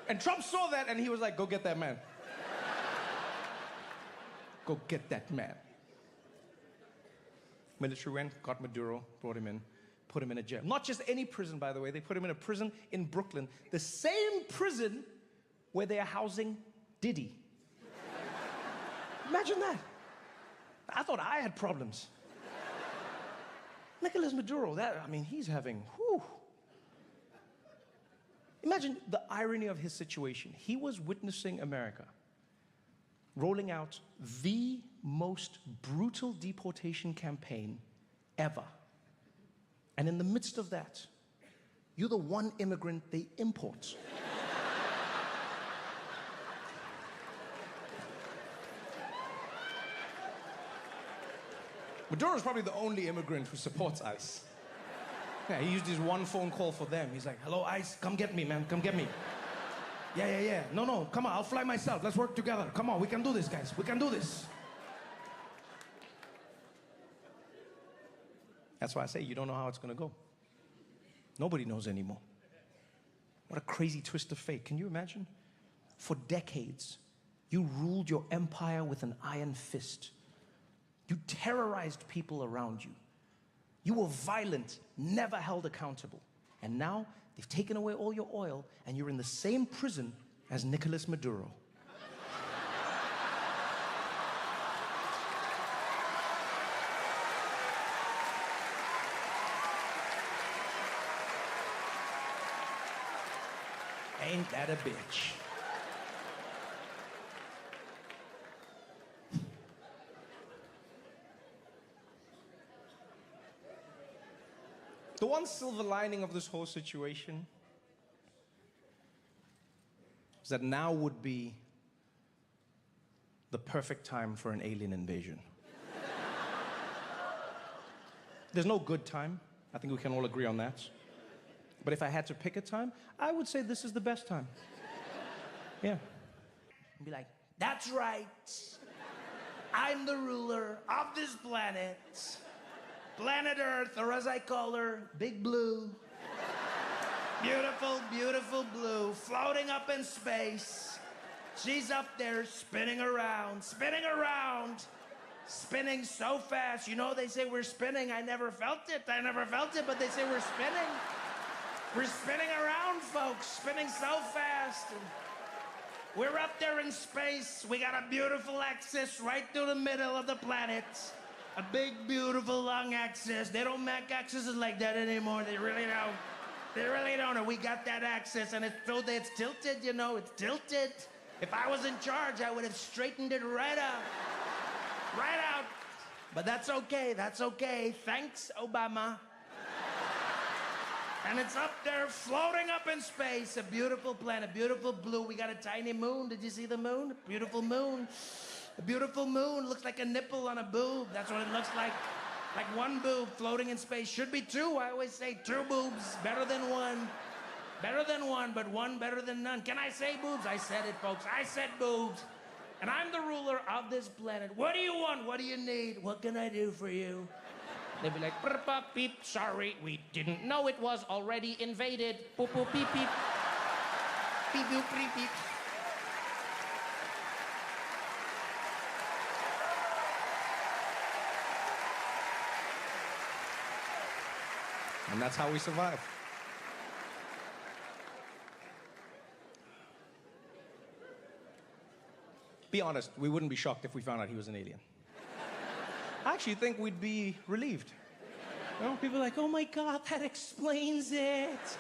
And Trump saw that and he was like, go get that man. Go get that man. Military went, got Maduro, brought him in, put him in a jail. Not just any prison, by the way. They put him in a prison in Brooklyn. The same prison where they are housing Diddy. Imagine that. I thought I had problems. Nicolas Maduro, he's having, whew. Imagine the irony of his situation. He was witnessing America rolling out the most brutal deportation campaign ever. And in the midst of that, you're the one immigrant they import. Maduro's probably the only immigrant who supports ICE. Yeah, he used his one phone call for them. He's like, hello, ICE, come get me, man, come get me. Yeah. No, come on, I'll fly myself. Let's work together. Come on, we can do this, guys. We can do this. That's why I say you don't know how it's going to go. Nobody knows anymore. What a crazy twist of fate. Can you imagine? For decades, you ruled your empire with an iron fist. You terrorized people around you. You were violent, never held accountable. And now they've taken away all your oil and you're in the same prison as Nicolas Maduro. Ain't that a bitch? The one silver lining of this whole situation is that now would be the perfect time for an alien invasion. There's no good time. I think we can all agree on that. But if I had to pick a time, I would say this is the best time. Yeah. And be like, that's right. I'm the ruler of this planet. Planet Earth, or as I call her, Big Blue. Beautiful, beautiful blue, floating up in space. She's up there spinning around, spinning so fast. You know, they say we're spinning. I never felt it, but they say we're spinning. We're spinning around, folks, spinning so fast. And we're up there in space. We got a beautiful axis right through the middle of the planet. A big, beautiful, long axis. They don't make axes like that anymore. They really don't. And we got that axis, and it's tilted, you know. It's tilted. If I was in charge, I would have straightened it right up. Right out. But that's okay. Thanks, Obama. And it's up there, floating up in space. A beautiful planet, beautiful blue. We got a tiny moon. Did you see the moon? A beautiful moon. A beautiful moon looks like a nipple on a boob. That's what it looks like. Like one boob floating in space. Should be two. I always say two boobs. Better than one. Better than one, but one better than none. Can I say boobs? I said it, folks. I said boobs. And I'm the ruler of this planet. What do you want? What do you need? What can I do for you? They'd be like, "Brr, beep, sorry, we didn't know it was already invaded. Boop, boop, beep, beep. Beep, boop, beep, beep." And that's how we survive. Be honest, we wouldn't be shocked if we found out he was an alien. I actually think we'd be relieved. You know, people are like, oh my God, that explains it.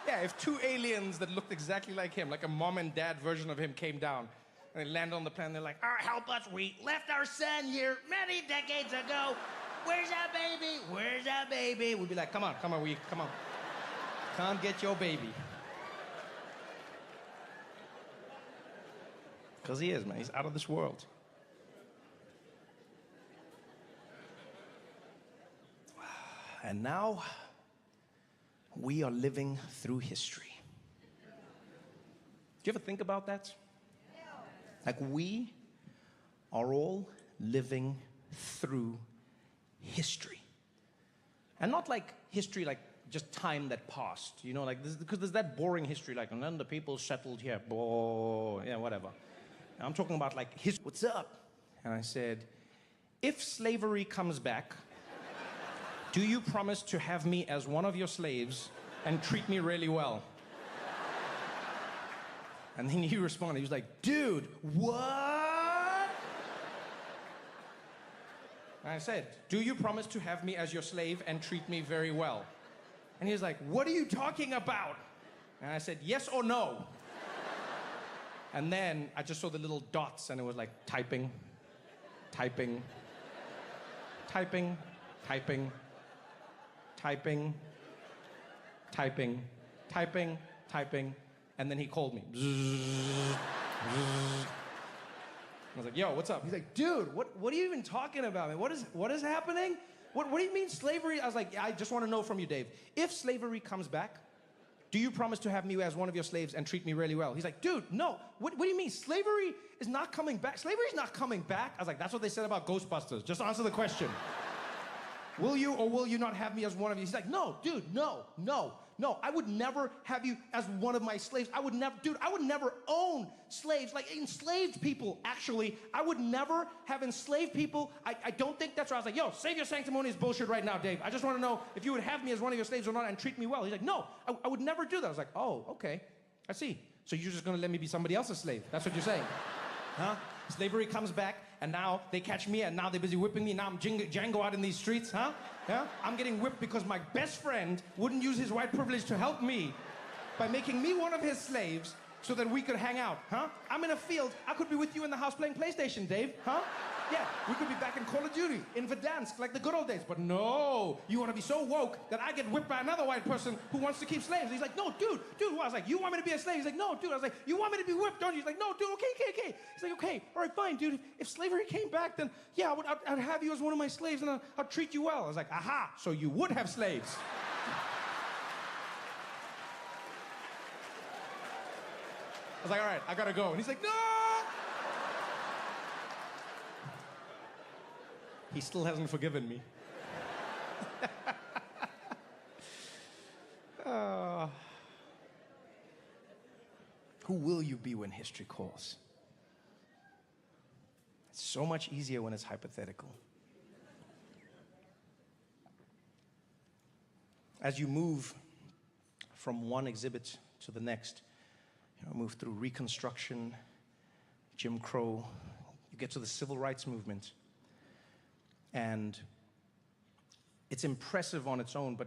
Yeah, if two aliens that looked exactly like him, like a mom and dad version of him, came down and they landed on the planet, they're like, help us, we left our son here many decades ago. Where's our baby? Where's our baby? We'd be like, come on. Can't get your baby. Because he is, man. He's out of this world. And now, we are living through history. Do you ever think about that? Like, we are all living through history. And not like history like just time that passed, you know, like this, because there's that boring history, like, and then the people settled here, yeah, whatever. And I'm talking about like history. What's up? And I said, if slavery comes back, do you promise to have me as one of your slaves and treat me really well? And then he responded, he was like, dude, what? And I said, do you promise to have me as your slave and treat me very well? And he was like, what are you talking about? And I said, yes or no? And then I just saw the little dots and it was like typing, typing, typing, typing, typing, typing, typing, typing, and then he called me. I was like, yo, what's up? He's like, dude, what are you even talking about, man? What is happening? What do you mean slavery? I was like, I just want to know from you, Dave. If slavery comes back, do you promise to have me as one of your slaves and treat me really well? He's like, dude, no. What do you mean? Slavery is not coming back. Slavery is not coming back. I was like, that's what they said about Ghostbusters. Just answer the question. Will you or will you not have me as one of you? He's like, no, dude, no. I would never have you as one of my slaves. I would never own slaves, like enslaved people, actually. I would never have enslaved people. I don't think that's right. I was like, yo, save your sanctimonious bullshit right now, Dave. I just want to know if you would have me as one of your slaves or not and treat me well. He's like, no, I would never do that. I was like, oh, okay, I see. So you're just going to let me be somebody else's slave. That's what you're saying. Huh? Slavery comes back, and now they catch me, and now they're busy whipping me. Now I'm Django out in these streets, huh? Yeah? I'm getting whipped because my best friend wouldn't use his white privilege to help me by making me one of his slaves so that we could hang out, huh? I'm in a field. I could be with you in the house playing PlayStation, Dave, huh? Yeah, we could be back in Call of Duty, in Verdansk, like the good old days. But no, you want to be so woke that I get whipped by another white person who wants to keep slaves. He's like, no, dude. I was like, you want me to be a slave? He's like, no, dude. I was like, you want me to be whipped, don't you? He's like, no, dude, okay. He's like, okay, all right, fine, dude. If slavery came back, then yeah, I'd have you as one of my slaves and I'd treat you well. I was like, aha, so you would have slaves. I was like, all right, I gotta go. And he's like, no! He still hasn't forgiven me. Who will you be when history calls? It's so much easier when it's hypothetical. As you move from one exhibit to the next, move through Reconstruction, Jim Crow, you get to the Civil Rights Movement. And it's impressive on its own,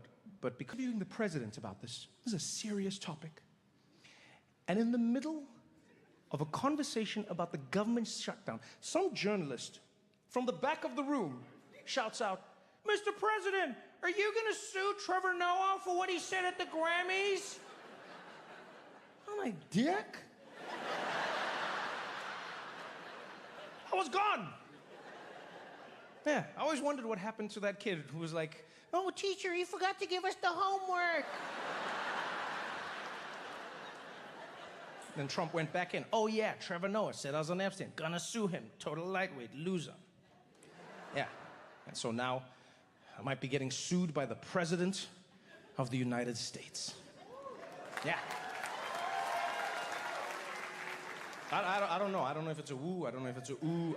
but because you're the president about this is a serious topic. And in the middle of a conversation about the government shutdown, some journalist from the back of the room shouts out, Mr. President, are you going to sue Trevor Noah for what he said at the Grammys? I'm like, dick? I was gone. Yeah, I always wondered what happened to that kid who was like, oh, teacher, you forgot to give us the homework. Then Trump went back in. Oh, yeah, Trevor Noah said I was on Epstein. Gonna sue him. Total lightweight, loser. Yeah, and so now I might be getting sued by the President of the United States. Yeah. I don't know. I don't know if it's a woo. I don't know if it's a ooh.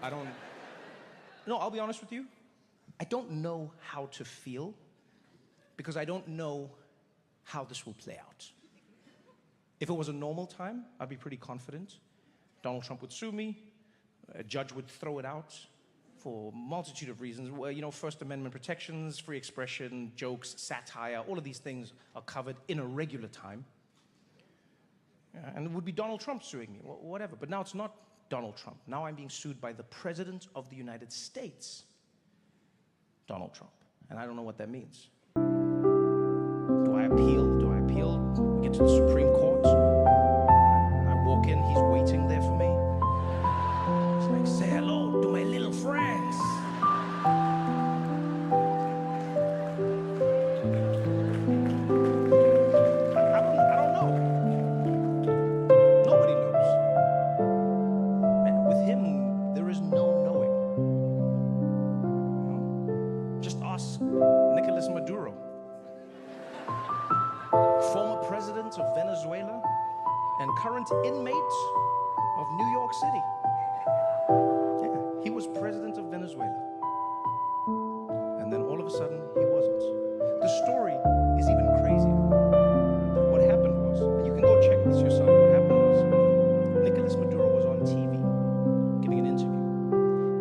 No, I'll be honest with you. I don't know how to feel because I don't know how this will play out. If it was a normal time, I'd be pretty confident. Donald Trump would sue me. A judge would throw it out for a multitude of reasons. Well, First Amendment protections, free expression, jokes, satire, all of these things are covered in a regular time. And it would be Donald Trump suing me, whatever. But now it's not Donald Trump. Now I'm being sued by the President of the United States, Donald Trump. And I don't know what that means. Do I appeal? We get to the Supreme Court. I walk in, he's waiting there for me. He's like, say hello to my little friends. I don't know. Nobody knows. With him, there is no knowing. Just ask Nicolas Maduro. president of Venezuela and current inmate of New York City. Yeah, he was president of Venezuela. And then all of a sudden, he wasn't. The story is even crazier. What happened was, and you can go check this yourself, what happened was, Nicolas Maduro was on TV giving an interview.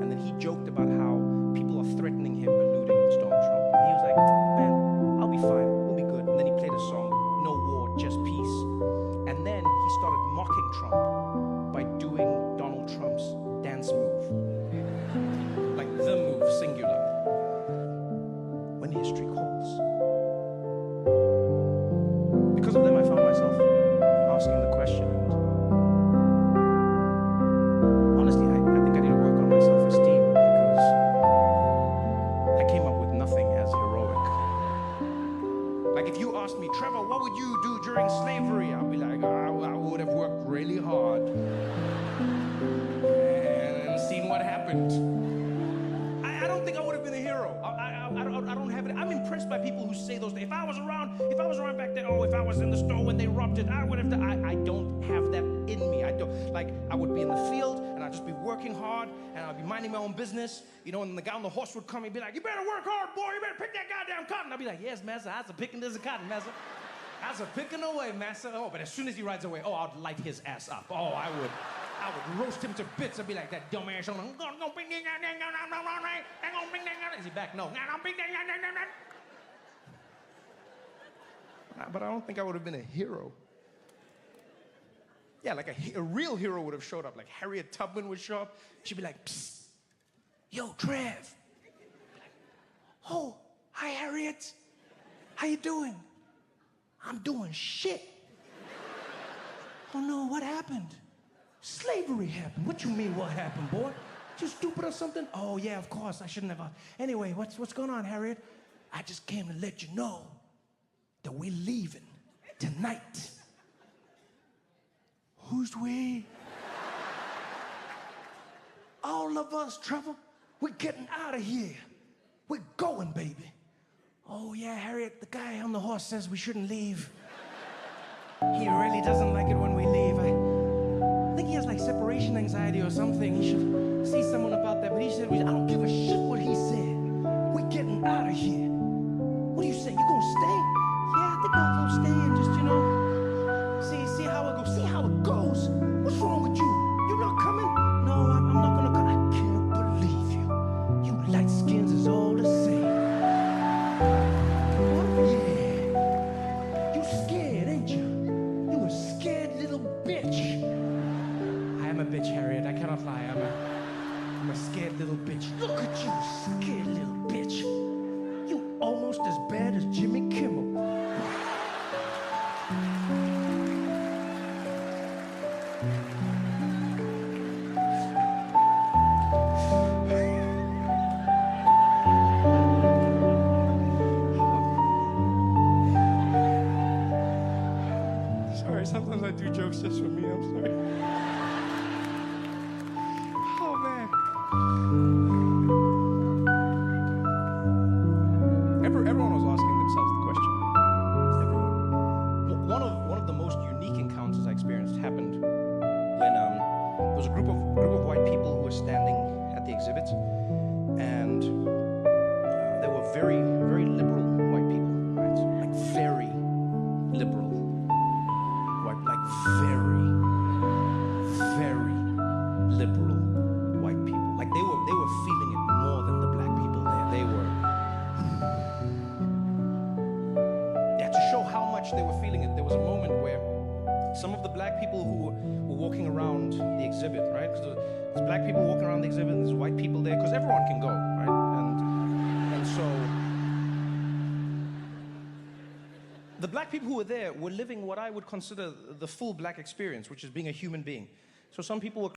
And then he joked about how people are threatening him, alluding to Donald Trump. And he was like, man, I'll be fine, we'll be good. And then he played a song, No War, Just Peace. And then he started mocking Trump by doing Donald Trump's dance move. Like the move, singular. When history calls. Because of them, I found myself asking the question. And honestly, I think I need to work on my self-esteem because I came up with nothing as heroic. Like if you asked me, Trevor, what would you do during slavery? I'll be like, I would have worked really hard and seen what happened. I don't think I would have been a hero. I don't have it. I'm impressed by people who say those things. If I was around back then, if I was in the store when they robbed it, I would have done. I don't have that in me. I don't, like, I would be in the field and I'd just be working hard and I'd be minding my own business, you know, and the guy on the horse would come and be like, you better work hard, boy, you better pick that goddamn cotton. I'd be like, yes, master, that's a picking this cotton, master. That's a picking away, master. Oh, but as soon as he rides away, I'd light his ass up. Oh, I would roast him to bits. I'd be like, that dumb ass. Is he back? No. But I don't think I would have been a hero. Yeah, like a real hero would have showed up. Like Harriet Tubman would show up. She'd be like, psst, yo, Trev. Like, oh, hi, Harriet. How you doing? I'm doing shit. Oh, no, what happened? Slavery happened. What you mean, what happened, boy? You stupid or something? Oh, yeah, of course, I shouldn't have. Anyway, what's going on, Harriet? I just came to let you know that we're leaving tonight. Who's we? All of us, Trevor. We're getting out of here. We're going, baby. Oh, yeah, Harriet, the guy on the horse says we shouldn't leave. He really doesn't like it when we leave. I think he has like separation anxiety or something. He should see someone about that. But he said, I don't give a shit what he said. We're getting out of here. What do you say? You gonna stay? Yeah, I think I'll stay and just, you know, see how it goes. See how it goes. What's wrong with you? You're not coming? No, I'm not gonna come. I can't believe you. You light skins is all the same. What? Yeah. You scared, ain't you? You a scared little bitch. I am a bitch, Harriet. I cannot lie. I'm a scared little bitch. Look at you, scared little bitch. You almost as bad as Jimmy Kimmel. Sorry, sometimes I do jokes just for me. I'm sorry. Oh, man. Everyone was asking themselves the question. Everyone. One of the most unique encounters I experienced happened when there was a group of white people who were standing at the exhibit, and they were very, very liberal white people, right? Like very liberal white, like very, very liberal white people. Like they were feeling it more than the black people there. They were. Yeah, to show how much they were feeling it, there was a moment where some of the black people who were walking around the exhibit, right? Because there's black people walking around the exhibit, and there's white people there, because everyone can go, right? And so the black people who were there were living what I would consider the full black experience, which is being a human being. So some people were